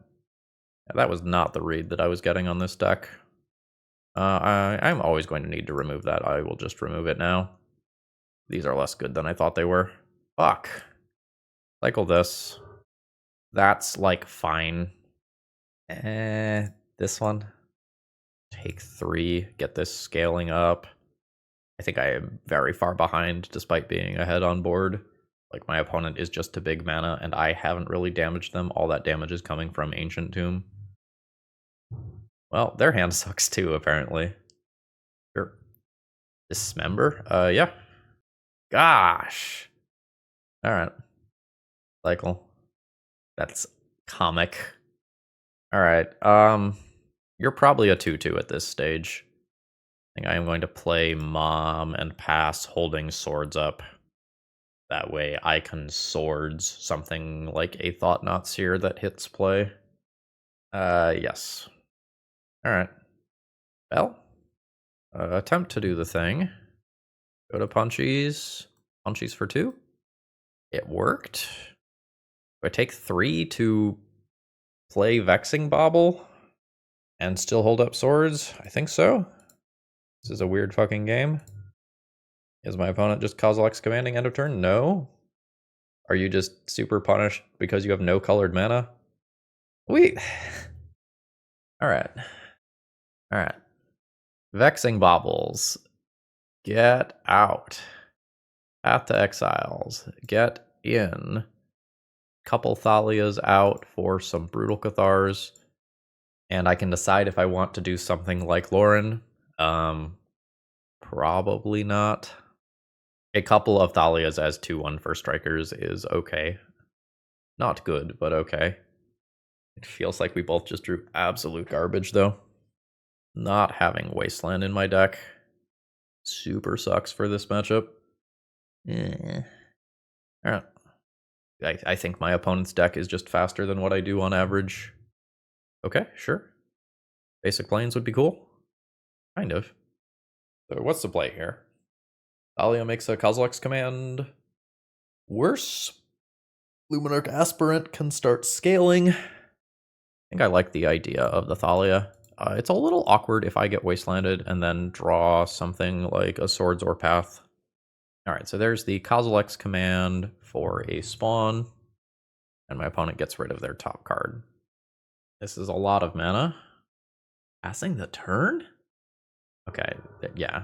Yeah, that was not the read that I was getting on this deck. I'm always going to need to remove that. I will just remove it now. These are less good than I thought they were. Fuck. Cycle this. That's, like, fine. This one. Take 3. Get this scaling up. I think I am very far behind despite being ahead on board. Like, my opponent is just a big mana, and I haven't really damaged them. All that damage is coming from Ancient Tomb. Well, their hand sucks too, apparently. Sure. Dismember? Yeah. Gosh. Alright. Cycle. That's comic. Alright, you're probably a 2/2 at this stage. I think I am going to play Mom and pass holding swords up. That way I can swords something like a Thought-Knot Seer that hits play. Yes. Alright. Well, attempt to do the thing. Go to Punchies. Punchies for 2. It worked. Do I take 3 to play Vexing Bauble and still hold up swords? I think so. This is a weird fucking game. Is my opponent just Kozilek's commanding end of turn? No. Are you just super punished because you have no colored mana? Wait. Alright. Alright. Vexing Baubles. Get out. Path to Exiles. Get in. Couple Thalias out for some Brutal Cathars. And I can decide if I want to do something like Lauren. Probably not. A couple of Thalias as 2/1 for strikers is okay. Not good, but okay. It feels like we both just drew absolute garbage, though. Not having Wasteland in my deck super sucks for this matchup. Alright. I think my opponent's deck is just faster than what I do on average. Okay, sure. Basic planes would be cool. Kind of. So what's the play here? Thalia makes a Kozilek's command. Worse. Luminarch Aspirant can start scaling. I think I like the idea of the Thalia. It's a little awkward if I get Wastelanded and then draw something like a Swords or Path. Alright, so there's the Kozilek's command for a spawn. And my opponent gets rid of their top card. This is a lot of mana. Passing the turn? Okay, yeah.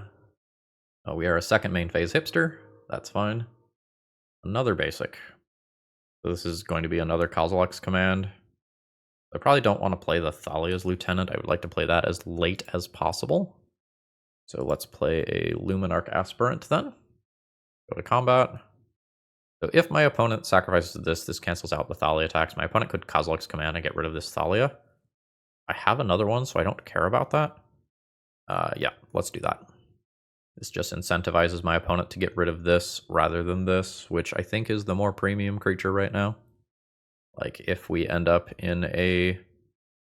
Oh, we are a second main phase hipster. That's fine. Another basic. So this is going to be another Kozilek's command. I probably don't want to play the Thalia's Lieutenant. I would like to play that as late as possible. So let's play a Luminarch Aspirant then. Go to combat. So if my opponent sacrifices this cancels out the Thalia attacks. My opponent could Kozilek's command and get rid of this Thalia. I have another one, so I don't care about that. Yeah, let's do that. This just incentivizes my opponent to get rid of this rather than this, which I think is the more premium creature right now. Like, if we end up in a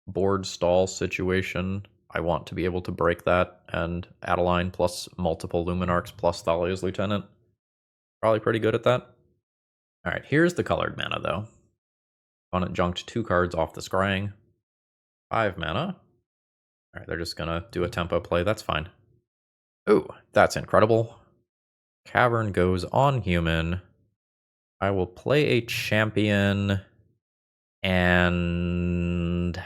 board stall situation, I want to be able to break that, and Adeline plus multiple Luminarchs plus Thalia's Lieutenant. Probably pretty good at that. Alright, here's the colored mana, though. Opponent junked 2 cards off the scrying. 5 mana. Alright, they're just gonna do a tempo play, that's fine. Ooh, that's incredible. Cavern goes on human. I will play a champion, and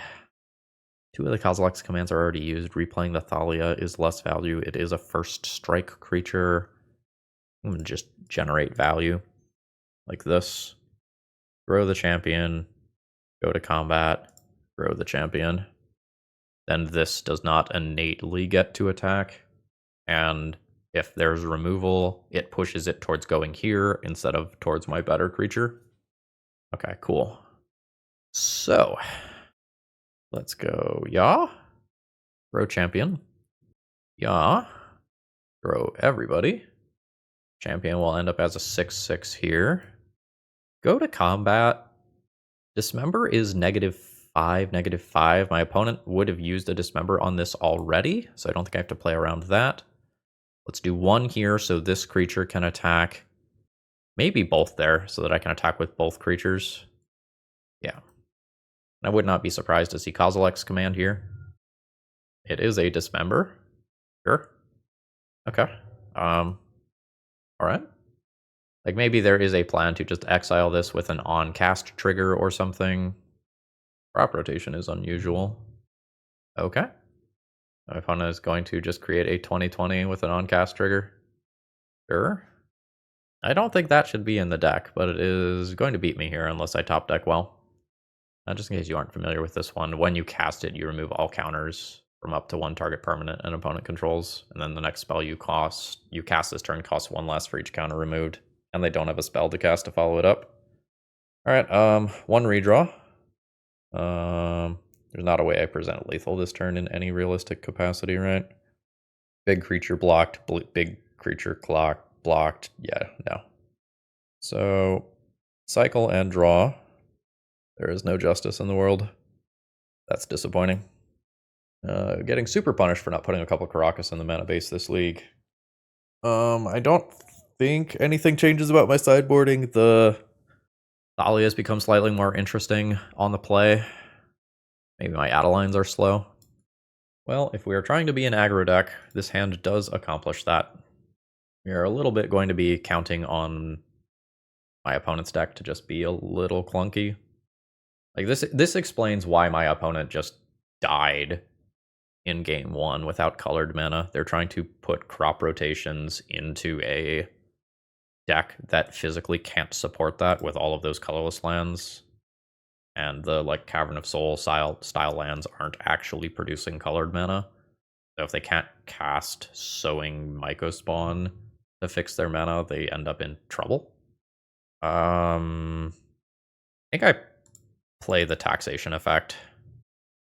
2 of the Kozilek's commands are already used. Replaying the Thalia is less value. It is a first strike creature. I'm gonna just generate value like this. Grow the champion, go to combat, grow the champion. Then this does not innately get to attack. And if there's removal, it pushes it towards going here instead of towards my better creature. Okay, cool. So, let's go. Yeah. Grow champion. Yeah. Grow everybody. Champion will end up as a 6/6 here. Go to combat. Dismember is -5, -5. My opponent would have used a Dismember on this already, so I don't think I have to play around that. Let's do 1 here so this creature can attack. Maybe both there so that I can attack with both creatures. Yeah. I would not be surprised to see Kozilek's command here. It is a Dismember. Sure. Okay. Alright. Like, maybe there is a plan to just exile this with an on-cast trigger or something. Crop rotation is unusual. Okay. My opponent is going to just create a 20/20 with an on-cast trigger. Sure. I don't think that should be in the deck, but it is going to beat me here unless I top deck well. Just in case you aren't familiar with this one, when you cast it, you remove all counters from up to 1 target permanent an opponent controls, and then the next spell you cast this turn costs 1 less for each counter removed, and they don't have a spell to cast to follow it up. Alright, 1 redraw. There's not a way I present lethal this turn in any realistic capacity, right? Big creature blocked, big creature blocked. Yeah, no. So, cycle and draw. There is no justice in the world. That's disappointing. Getting super punished for not putting a couple Karakas in the mana base this league. I don't think anything changes about my sideboarding. The Thalia has become slightly more interesting on the play. Maybe my Adelines are slow. Well, if we are trying to be an aggro deck, this hand does accomplish that. We are a little bit going to be counting on my opponent's deck to just be a little clunky. Like, this explains why my opponent just died in game 1 without colored mana. They're trying to put crop rotations into a deck that physically can't support that with all of those colorless lands. And the Cavern of Soul style lands aren't actually producing colored mana. So if they can't cast Sowing Mycospawn to fix their mana, they end up in trouble. I think I play the taxation effect.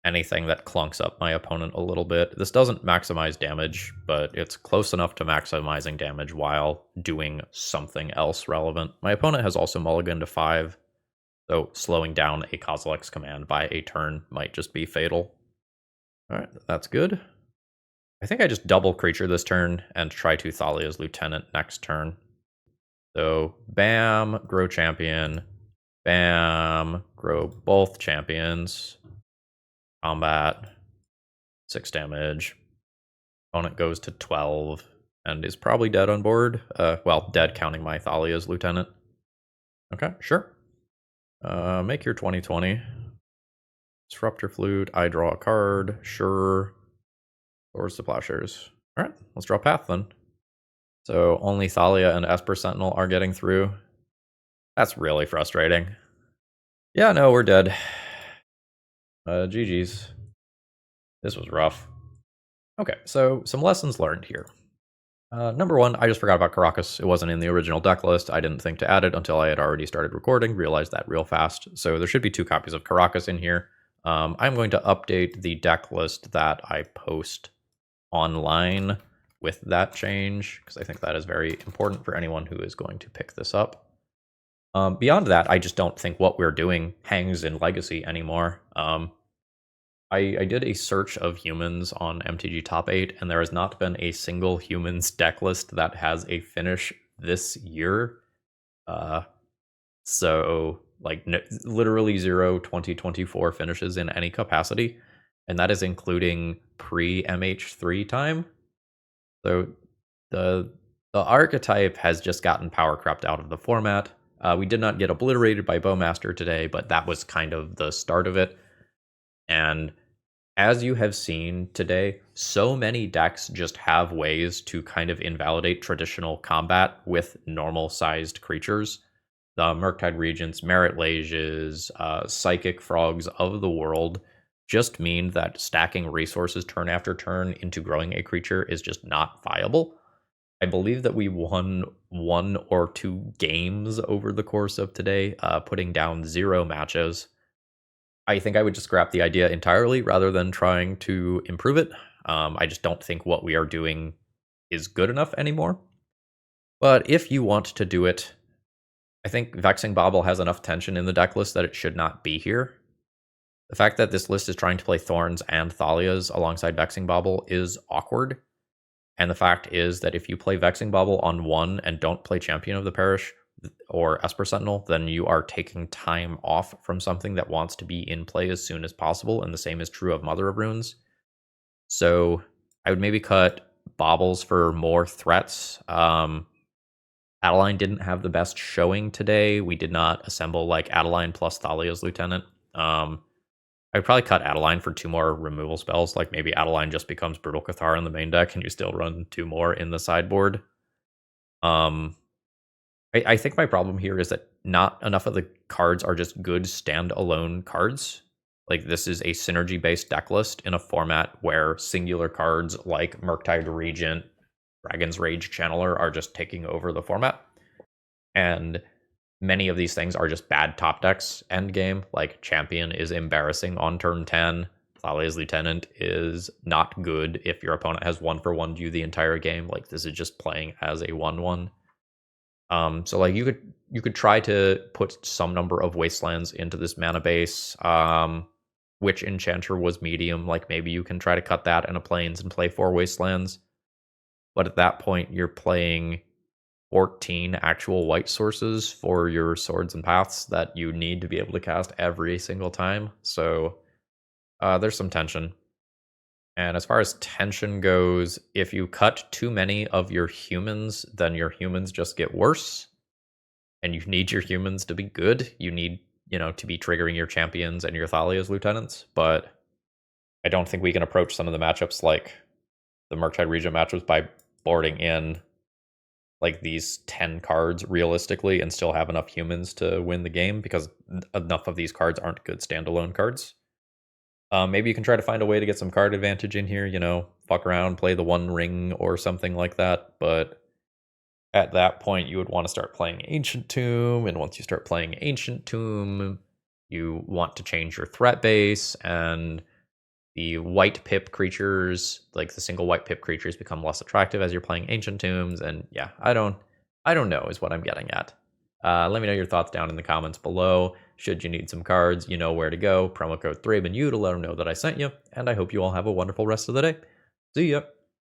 Anything that clunks up my opponent a little bit. This doesn't maximize damage, but it's close enough to maximizing damage while doing something else relevant. My opponent has also mulliganed to 5, so slowing down a Kozilek's command by a turn might just be fatal. Alright, that's good. I think I just double creature this turn and try to Thalia's Lieutenant next turn. So, bam, grow champion, bam, grow both champions. Combat, 6 damage. Opponent goes to 12 and is probably dead on board. Well, dead counting my Thalia's Lieutenant. Okay, sure. Make your 2020. Disruptor Flute, I draw a card, sure. Swords to Plowshares. Alright, let's draw Path then. So only Thalia and Esper Sentinel are getting through. That's really frustrating. Yeah, no, we're dead. GG's. This was rough. Okay, so some lessons learned here. Number 1, I just forgot about Karakas. It wasn't in the original deck list. I didn't think to add it until I had already started recording, realized that real fast. So there should be 2 copies of Karakas in here. I'm going to update the deck list that I post online with that change, because I think that is very important for anyone who is going to pick this up. Beyond that, I just don't think what we're doing hangs in Legacy anymore. I did a search of humans on MTG Top 8, and there has not been a single humans deck list that has a finish this year. So, like, literally 0 2024 finishes in any capacity, and that is including pre-MH3 time. So, the archetype has just gotten power crept out of the format. We did not get obliterated by Bowmaster today, but that was kind of the start of it. And as you have seen today, so many decks just have ways to kind of invalidate traditional combat with normal-sized creatures. The Murktide Regents, Merit Lages, Psychic Frogs of the world just mean that stacking resources turn after turn into growing a creature is just not viable. I believe that we won 1 or 2 games over the course of today, putting down 0 matches. I think I would just scrap the idea entirely rather than trying to improve it. I just don't think what we are doing is good enough anymore. But if you want to do it, I think Vexing Bauble has enough tension in the deck list that it should not be here. The fact that this list is trying to play Thorns and Thalias alongside Vexing Bauble is awkward. And the fact is that if you play Vexing Bauble on 1 and don't play Champion of the Parish or Esper Sentinel, then you are taking time off from something that wants to be in play as soon as possible, and the same is true of Mother of Runes. So I would maybe cut Baubles for more threats. Adeline didn't have the best showing today. We did not assemble like Adeline plus Thalia's Lieutenant. I would probably cut Adeline for 2 more removal spells, like maybe Adeline just becomes Brutal Cathar in the main deck and you still run 2 more in the sideboard. I think my problem here is that not enough of the cards are just good standalone cards. Like, this is a synergy-based deck list in a format where singular cards like Murktide Regent, Dragon's Rage Channeler are just taking over the format. And many of these things are just bad top decks endgame. Like, Champion is embarrassing on turn 10. Thalia's Lieutenant is not good if your opponent has 1-for-1 you the entire game. Like, this is just playing as a 1-1. So like you could try to put some number of wastelands into this mana base. Which Enchanter was medium, like maybe you can try to cut that in a plains and play 4 wastelands. But at that point you're playing 14 actual white sources for your swords and paths that you need to be able to cast every single time. So there's some tension. And as far as tension goes, if you cut too many of your humans, then your humans just get worse. And you need your humans to be good. You need, to be triggering your champions and your Thalia's lieutenants. But I don't think we can approach some of the matchups like the Murktide Regent matchups by boarding in like these 10 cards realistically and still have enough humans to win the game, because enough of these cards aren't good standalone cards. Maybe you can try to find a way to get some card advantage in here, fuck around, play the One Ring or something like that. But at that point, you would want to start playing Ancient Tomb. And once you start playing Ancient Tomb, you want to change your threat base, and the white pip creatures, like the single white pip creatures, become less attractive as you're playing Ancient Tombs. And yeah, I don't know is what I'm getting at. Let me know your thoughts down in the comments below. Should you need some cards, you know where to go. Promo code ThrabenU to let them know that I sent you. And I hope you all have a wonderful rest of the day. See ya.